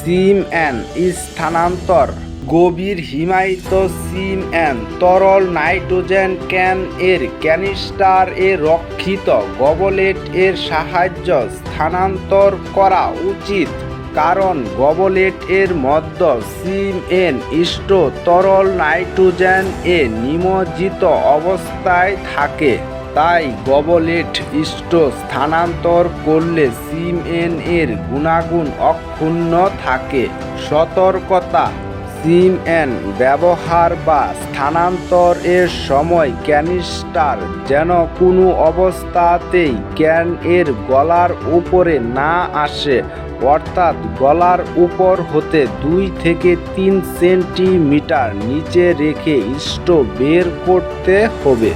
সিমএন স্থানান্তর গভীর হিমায়িত সিমএন তরল নাইট্রোজেন ক্যান এর ক্যানিস্টার এ রক্ষিত গবলেট এর সাহায্য স্থানান্তর করা উচিত, কারণ গবলেট এর মধ্যে সিমএন তরল নাইট্রোজেন এ নিমজ্জিত অবস্থায় থাকে। তাই গবলেট স্থানান্তর করলে সিমএন এর গুণাগুণ অক্ষুণ্ণ থাকে। সতর্কতা: সিমএন ব্যবহার বা স্থানান্তর এর সময় ক্যানিস্টার যেন কোনো অবস্থাতেই ক্যান এর গলার উপরে না আসে, অর্থাৎ গলার উপর হতে 2 থেকে 3 সেন্টিমিটার নিচে রেখে বের করতে হবে।